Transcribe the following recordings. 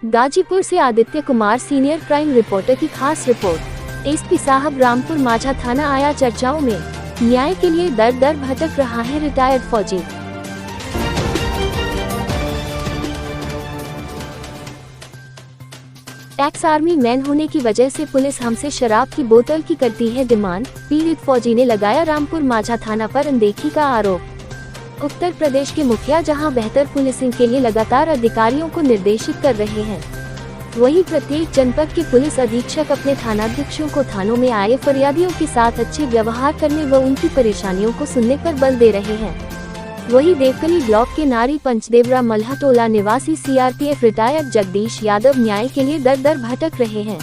गाजीपुर से Aditya Kumar senior crime reporter की खास रिपोर्ट। एसपी साहब रामपुर माझा थाना आया चर्चाओं में, न्याय के लिए दर दर भटक रहा है रिटायर्ड फौजी। एक्स आर्मी मैन होने की वजह से पुलिस हमसे शराब की बोतल की करती है डिमांड। पीड़ित फौजी ने लगाया रामपुर माझा थाना पर अनदेखी का आरोप। उत्तर प्रदेश के मुखिया जहां बेहतर पुलिसिंग के लिए लगातार अधिकारियों को निर्देशित कर रहे हैं, वहीं प्रत्येक जनपद के पुलिस अधीक्षक अपने थानाध्यक्षों को थानों में आए फरियादियों के साथ अच्छे व्यवहार करने व उनकी परेशानियों को सुनने पर बल दे रहे हैं। वहीं देवकली ब्लॉक के नारी पंचदेवरा मल्हा टोला निवासी सीआरपीएफ रिटायर्ड जगदीश यादव न्याय के लिए दर दर भटक रहे हैं।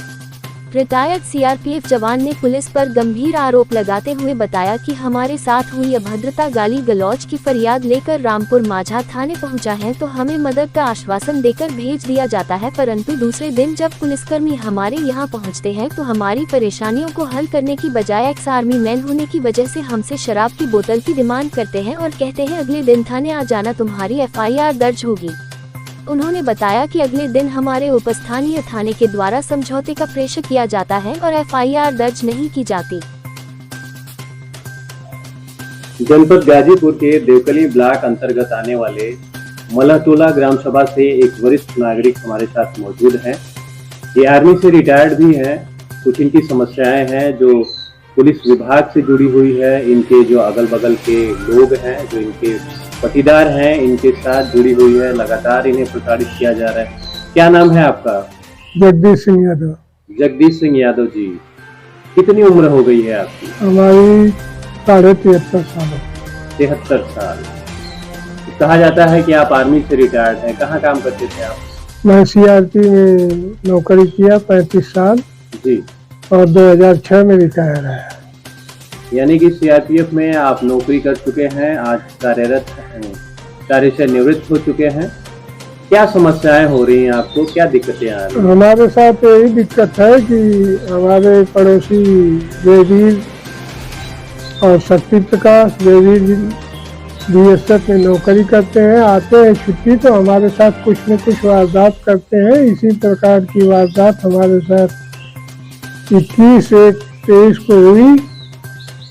रिटायर्ड सीआरपीएफ जवान ने पुलिस पर गंभीर आरोप लगाते हुए बताया कि हमारे साथ हुई अभद्रता गाली गलौज की फरियाद लेकर रामपुर माझा थाने पहुंचा है तो हमें मदद का आश्वासन देकर भेज दिया जाता है, परंतु दूसरे दिन जब पुलिसकर्मी हमारे यहां पहुंचते हैं तो हमारी परेशानियों को हल करने की बजाय एक्स आर्मी मैन होने की वजह से हमसे शराब की बोतल की डिमांड करते हैं और कहते हैं अगले दिन थाने आ जाना, तुम्हारी FIR दर्ज होगी। उन्होंने बताया कि अगले दिन हमारे उपस्थानीय थाने के द्वारा समझौते का प्रेषण किया जाता है और FIR दर्ज नहीं की जाती। जनपद गाजीपुर के देवकली ब्लॉक अंतर्गत आने वाले मल्हाटोला ग्राम सभा से एक वरिष्ठ नागरिक हमारे साथ मौजूद हैं। ये आर्मी से रिटायर्ड भी हैं। कुछ इनकी समस्याएं हैं जो पुलिस विभाग से जुड़ी हुई है, इनके जो अगल बगल के लोग हैं, जो इनके पटीदार हैं, इनके साथ जुड़ी हुई है। लगातार इन्हें प्रताड़ित किया जा रहा है। क्या नाम है आपका? जगदीश सिंह यादव। जगदीश सिंह यादव जी, कितनी उम्र हो गई है आपकी? हमारी 73.5 साल। 73 साल। कहा जाता है कि आप आर्मी से रिटायर्ड हैं। कहाँ काम करते थे आप? मैं CRP में नौकरी किया 35 साल जी, और 2006 में रिटायर है। यानी कि CRPF में आप नौकरी कर चुके हैं, आज कार्यरत हैं, कार्य से निवृत्त हो चुके हैं। क्या समस्याएं हो रही हैं आपको, क्या दिक्कतें आ रही हैं? हमारे साथ यही दिक्कत है कि हमारे पड़ोसी जयवीर और शक्ति प्रकाश, जयवीर BSF में नौकरी करते हैं, आते हैं छुट्टी तो हमारे साथ कुछ न कुछ वारदात करते हैं। इसी प्रकार की वारदात हमारे साथ 21/1/23 को हुई,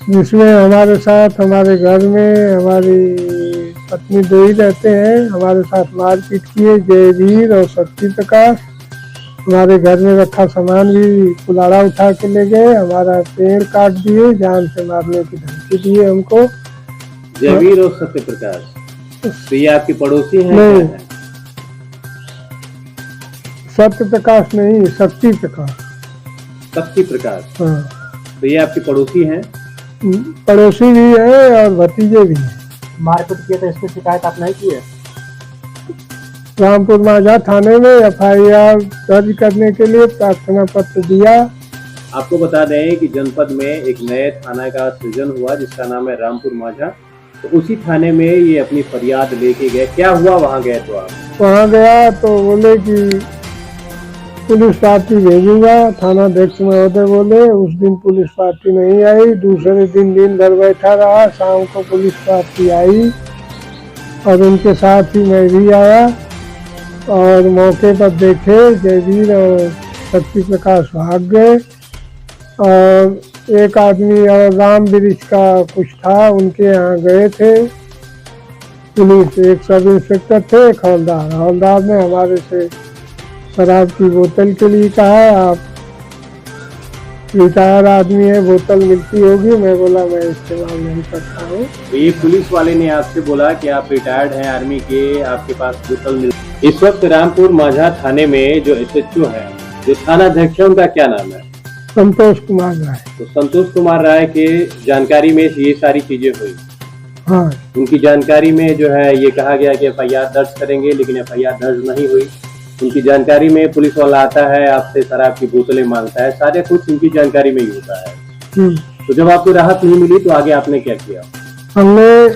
जिसमें हमारे साथ हमारे घर में हमारी पत्नी दो ही रहते हैं। हमारे साथ मारपीट किए जयवीर और शक्ति प्रकाश। हमारे घर में रखा सामान भी कुल्हाड़ा उठा के ले गए, हमारा पेड़ काट दिए, जान से मारने की धमकी दिए हमको। जयवीर और सत्य प्रकाश, तो ये आपके पड़ोसी हैं? नहीं, सत्य प्रकाश नहीं, शक्ति प्रकाश। शक्ति प्रकाश, हाँ। तो ये आपके पड़ोसी हैं? पड़ोसी भी है और भतीजे भी हैं। मारपीट किया तो इसकी शिकायत आप नहीं की है? रामपुर माझा थाने में FIR दर्ज करने के लिए प्रार्थना पत्र दिया। आपको बता दें कि जनपद में एक नए थाना का सृजन हुआ जिसका नाम है रामपुर माझा, तो उसी थाने में ये अपनी फरियाद लेके गए। क्या हुआ वहाँ गए तो आप? वहाँ गया तो बोले कि पुलिस पार्टी भेजूंगा, थानाध्यक्ष महोदय बोले। उस दिन पुलिस पार्टी नहीं आई। दूसरे दिन भर बैठा रहा, शाम को पुलिस पार्टी आई और उनके साथ ही मैं भी आया और मौके पर देखे जयवीर और शक्ति प्रकाश भाग गए और एक आदमी और राम वृक्ष का कुछ था, उनके यहाँ गए थे पुलिस। एक सब इंस्पेक्टर थे, एक हवलदार ने हमारे से शराब की बोतल के लिए कहा, आप रिटायर आदमी है, बोतल मिलती होगी। मैं बोला मैं इस्तेमाल नहीं करता हूँ। तो ये पुलिस वाले ने आपसे बोला कि आप रिटायर्ड हैं आर्मी के, आपके पास बोतल मिल। इस वक्त रामपुर माझा थाने में जो SHO है, जो थानाध्यक्ष है, उनका क्या नाम है? संतोष कुमार राय। तो संतोष कुमार राय के जानकारी में ये सारी चीजें हुई। हाँ, उनकी जानकारी में जो है ये कहा गया कि FIR दर्ज करेंगे, लेकिन FIR दर्ज नहीं हुई। उनकी जानकारी में पुलिस वाला आता है, आपसे शराब की बोतलें मांगता है, सारे कुछ उनकी जानकारी में ही होता है। तो जब आपको राहत नहीं मिली तो आगे आपने क्या किया? हमने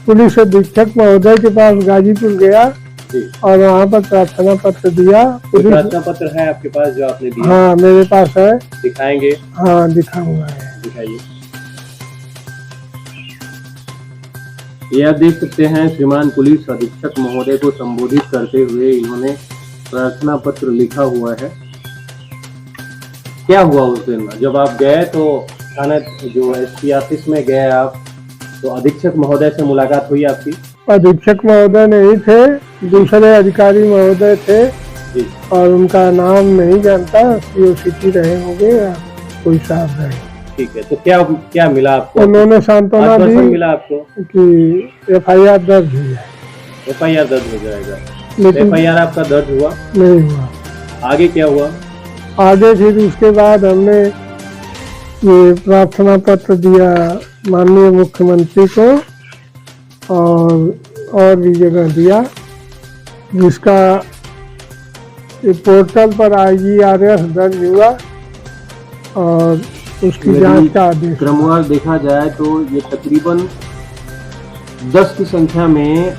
पुलिस अधीक्षक महोदय के पास गाजीपुर गया और वहाँ पर प्रार्थना पत्र दिया। प्रार्थना पत्र है आपके पास जो आपने दिया? हाँ, मेरे पास है। दिखाएंगे? हाँ, दिखाऊंगा। दिखाइए। ये आप देख सकते हैं, श्रीमान पुलिस अधीक्षक महोदय को संबोधित करते हुए इन्होंने प्रार्थना पत्र लिखा हुआ है। क्या हुआ उस दिन जब आप गए तो थाना जो एसपी ऑफिस में गए आप, तो अधीक्षक महोदय से मुलाकात हुई आपकी? अधीक्षक महोदय नहीं थे, दूसरे अधिकारी महोदय थे जी। और उनका नाम नहीं जानता, सीओ सिटी रहे होंगे या कोई साहब रहे। ठीक है, तो क्या क्या मिला आपको? उन्होंने सांत्वना आश्वासन दी मिला आपको कि FIR दर्ज हुई है, FIR दर्ज हो जाएगा। लेकिन FIR आपका दर्ज हुआ? नहीं हुआ। आगे क्या हुआ? आगे फिर उसके बाद हमने ये प्रार्थना पत्र दिया माननीय मुख्यमंत्री को और भी जगह दिया, जिसका पोर्टल पर IGRS दर्ज हुआ और उसकी जांच का आदेश। क्रमवार देखा जाए तो ये तकरीबन 10 की संख्या में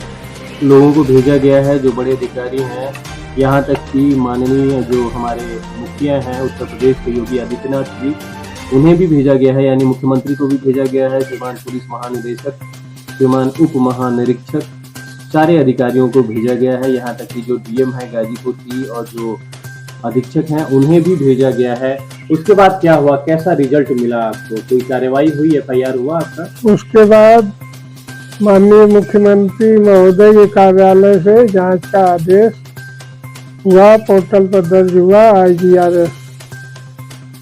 लोगों को भेजा गया है जो बड़े अधिकारी हैं। यहाँ तक कि माननीय जो हमारे मुखिया हैं उत्तर प्रदेश के योगी आदित्यनाथ जी, उन्हें भी भेजा गया है, यानी मुख्यमंत्री को भी भेजा गया है, श्रीमान पुलिस महानिदेशक, श्रीमान उप महानिरीक्षक, सारे अधिकारियों को भेजा गया है। यहाँ तक कि जो DM है गाजीपुर की और जो अधीक्षक हैं उन्हें भी भेजा गया है। उसके बाद क्या हुआ, कैसा रिजल्ट मिला आपको? कोई कार्रवाई हुई, FIR हुआ आपका? उसके बाद माननीय मुख्यमंत्री महोदय के कार्यालय से जांच का आदेश हुआ, पोर्टल पर दर्ज हुआ IGRS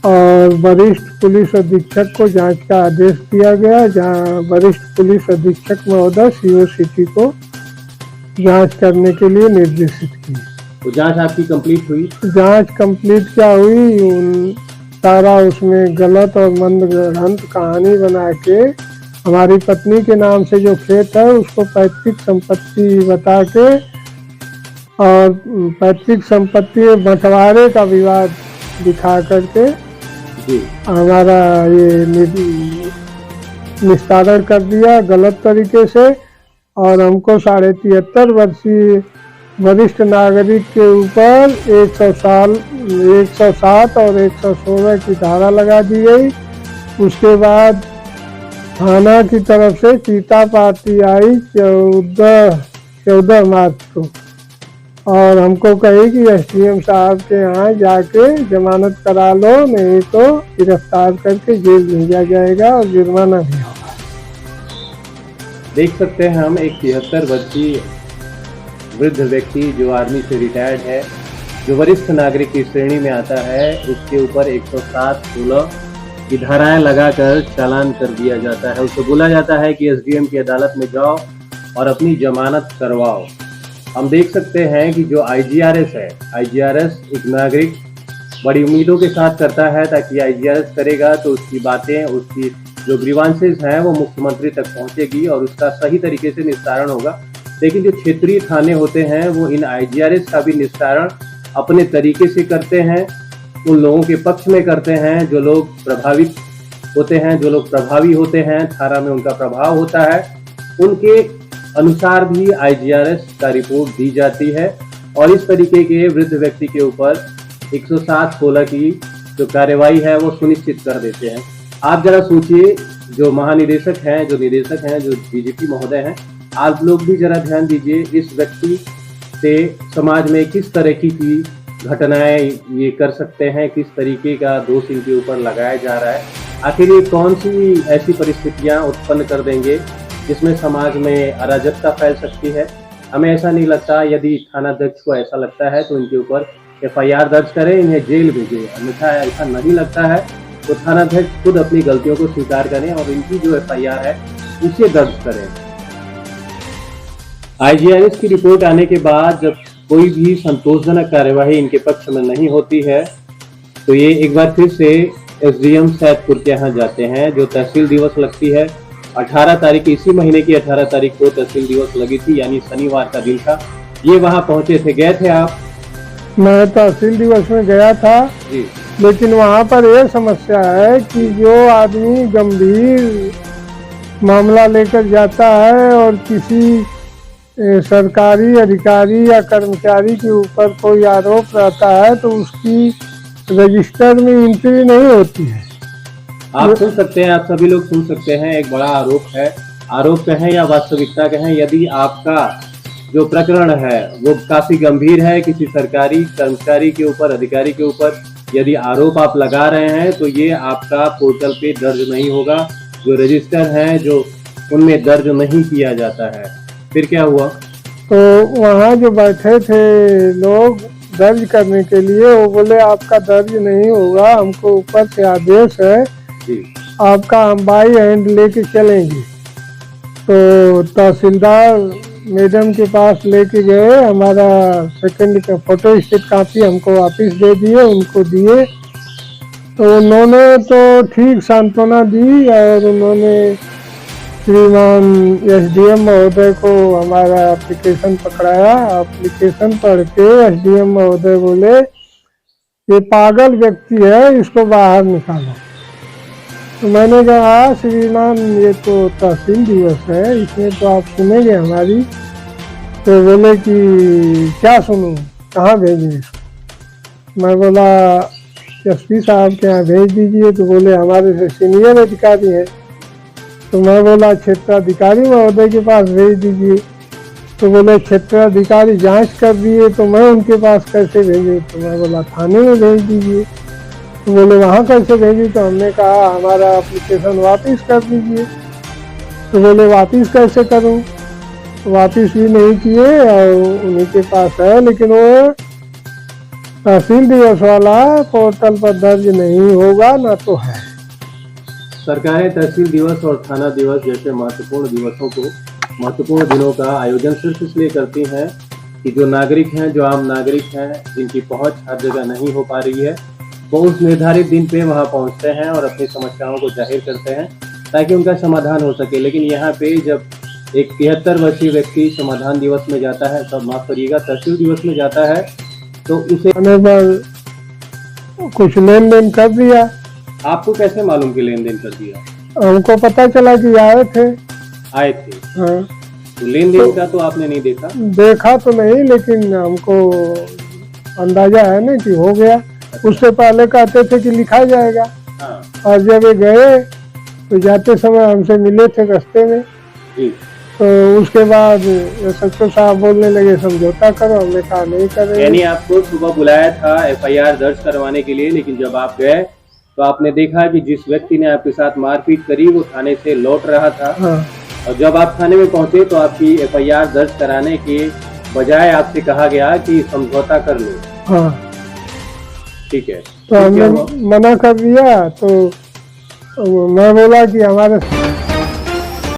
और वरिष्ठ पुलिस अधीक्षक को जांच का आदेश दिया गया, जहां वरिष्ठ पुलिस अधीक्षक महोदय CO सिटी को जांच करने के लिए निर्देशित की। तो जांच आपकी कंप्लीट हुई? जांच कंप्लीट क्या हुई, सारा उसमें गलत और मंदग्रंथ कहानी बना के हमारी पत्नी के नाम से जो खेत है उसको पैतृक संपत्ति बता के और पैतृक संपत्ति बंटवारे का विवाद दिखा करके जी। हमारा ये निस्तारण कर दिया गलत तरीके से, और हमको 73.5 वर्षीय वरिष्ठ नागरिक के ऊपर 107 और 116 की धारा लगा दी गई। उसके बाद थाना की तरफ से चीता पार्टी आई 14 मार्च को और हमको कही कि SDM साहब के यहाँ जाके जमानत करा लो, नहीं तो गिरफ्तार करके जेल भेजा जाएगा और जुर्माना भी होगा। देख सकते हैं हम एक 73 वर्षीय वृद्ध व्यक्ति जो आर्मी से रिटायर्ड है, जो वरिष्ठ नागरिक की श्रेणी में आता है, उसके ऊपर 107-16 की धाराएं लगाकर चालान कर दिया जाता है। उसको बोला जाता है कि SDM की अदालत में जाओ और अपनी जमानत करवाओ। हम देख सकते हैं कि जो IGRS है, IGRS एक नागरिक बड़ी उम्मीदों के साथ करता है, ताकि IGRS करेगा तो उसकी बातें, उसकी जो ग्रीवांसेस हैं वो मुख्यमंत्री तक पहुंचेगी और उसका सही तरीके से निस्तारण होगा। लेकिन जो क्षेत्रीय थाने होते हैं वो इन IGRS का भी निस्तारण अपने तरीके से करते हैं, उन लोगों के पक्ष में करते हैं जो लोग प्रभावित होते हैं, जो लोग प्रभावी होते हैं, थाना में उनका प्रभाव होता है, उनके अनुसार भी IGRS का रिपोर्ट दी जाती है और इस तरीके के वृद्ध व्यक्ति के ऊपर 107-16 की जो कार्यवाही है वो सुनिश्चित कर देते हैं। आप जरा सोचिए, जो महानिदेशक हैं, जो निदेशक हैं, जो DGP महोदय हैं, आप लोग भी जरा ध्यान दीजिए, इस व्यक्ति से समाज में किस तरह की घटनाएं ये कर सकते हैं, किस तरीके का दोष इनके ऊपर लगाया जा रहा है। आखिर ये कौन सी ऐसी परिस्थितियां उत्पन्न कर देंगे जिसमें समाज में अराजकता फैल सकती है। हमें ऐसा नहीं लगता, यदि थानाध्यक्ष को ऐसा लगता है तो इनके ऊपर FIR दर्ज करें, इन्हें जेल भेजें। अन्यथा ऐसा नहीं लगता है तो थानाध्यक्ष खुद अपनी गलतियों को स्वीकार करें और इनकी जो FIR है उसे दर्ज करें। IGRS की रिपोर्ट आने के बाद जब कोई भी संतोषजनक कार्यवाही इनके पक्ष में नहीं होती है तो ये एक बार फिर से SDM सैदपुर के यहाँ जाते हैं, जो तहसील दिवस लगती है 18 तारीख, इसी महीने की 18 तारीख को तहसील दिवस लगी थी, यानी शनिवार का दिन था। ये वहाँ पहुंचे थे, गए थे आप? मैं तहसील दिवस में गया था जी। लेकिन वहाँ पर यह समस्या है कि जो आदमी गंभीर मामला लेकर जाता है और किसी सरकारी अधिकारी या कर्मचारी के ऊपर कोई आरोप रहता है तो उसकी रजिस्टर में एंट्री नहीं होती है। आप सुन सकते हैं, आप सभी लोग सुन सकते हैं, एक बड़ा आरोप है, आरोप कहें या वास्तविकता कहें, यदि आपका जो प्रकरण है वो काफी गंभीर है। किसी सरकारी कर्मचारी के ऊपर, अधिकारी के ऊपर यदि आरोप आप लगा रहे हैं तो ये आपका पोर्टल पे दर्ज नहीं होगा। जो रजिस्टर है जो उनमें दर्ज नहीं किया जाता है। फिर क्या हुआ? तो वहाँ जो बैठे थे लोग दर्ज करने के लिए, वो बोले आपका दर्ज नहीं होगा, हमको ऊपर से आदेश है जी। आपका हम बाई हैंड लेके चलेंगे। तो तहसीलदार मैडम के पास लेके गए, हमारा सेकंड का फोटो स्टेट कापी हमको वापस दे दिए, उनको दिए। तो उन्होंने तो ठीक सांत्वना दी और उन्होंने श्रीमान एसडीएम महोदय को हमारा एप्लीकेशन पकड़ाया। एप्लीकेशन पढ़ के एसडीएम महोदय बोले ये पागल व्यक्ति है, इसको बाहर निकालो। तो मैंने कहा श्रीमान ये तो तहसील दिवस है, इसमें तो आप सुनेंगे हमारी। तो बोले कि क्या सुनूं, कहाँ भेजें इसको? मैं बोला एसपी साहब के यहाँ भेज दीजिए। तो बोले हमारे से सीनियर अधिकारी हैं। तो मैं बोला क्षेत्राधिकारी महोदय के पास भेज दीजिए। तो बोले क्षेत्राधिकारी जांच कर दिए तो मैं उनके पास कैसे भेजूँ? तो मैं बोला थाने में भेज दीजिए। तो बोले वहाँ कैसे भेजूँ? तो हमने कहा हमारा एप्लीकेशन वापस कर दीजिए। तो बोले वापस कैसे करूँ? वापस भी नहीं किए और उन्हीं के पास है, लेकिन वो तहसील दिवस वाला पोर्टल पर दर्ज नहीं होगा ना तो है। सरकारें तहसील दिवस और थाना दिवस जैसे महत्वपूर्ण दिवसों को, महत्वपूर्ण दिनों का आयोजन सिर्फ इसलिए करती हैं कि जो नागरिक हैं, जो आम नागरिक हैं, जिनकी पहुंच हर जगह नहीं हो पा रही है, वो उस निर्धारित दिन पे वहां पहुंचते हैं और अपनी समस्याओं को जाहिर करते हैं ताकि उनका समाधान हो सके। लेकिन यहाँ पे जब एक 73 वर्षीय व्यक्ति समाधान दिवस में जाता है, सब माफ करिएगा, तहसील दिवस में जाता है, तो उसे आने पर कुछ लेन देन कर दिया। आपको कैसे मालूम कि लेन देन कर दिया? हमको पता चला कि आए थे। हाँ। तो लेन देन का तो आपने नहीं देखा? देखा तो नहीं, लेकिन हमको अंदाजा है ना कि हो गया। उससे पहले कहते थे कि लिखा जाएगा। हाँ। और जब ये गए तो जाते समय हमसे मिले थे रास्ते में। जी। तो उसके बाद सचिव साहब बोलने लगे समझौता करो। हमने कहा नहीं करेंगे। यानी आपको सुबह बुलाया था एफआईआर दर्ज करवाने के लिए, लेकिन जब आप गए तो आपने देखा कि जिस व्यक्ति ने आपके साथ मारपीट करी वो थाने से लौट रहा था। हाँ। और जब आप थाने में पहुंचे तो आपकी एफआईआर दर्ज कराने के बजाय आपसे कहा गया कि समझौता कर लो। हाँ। ठीक है। तो हमने मना कर दिया। तो मैं बोला कि हमारे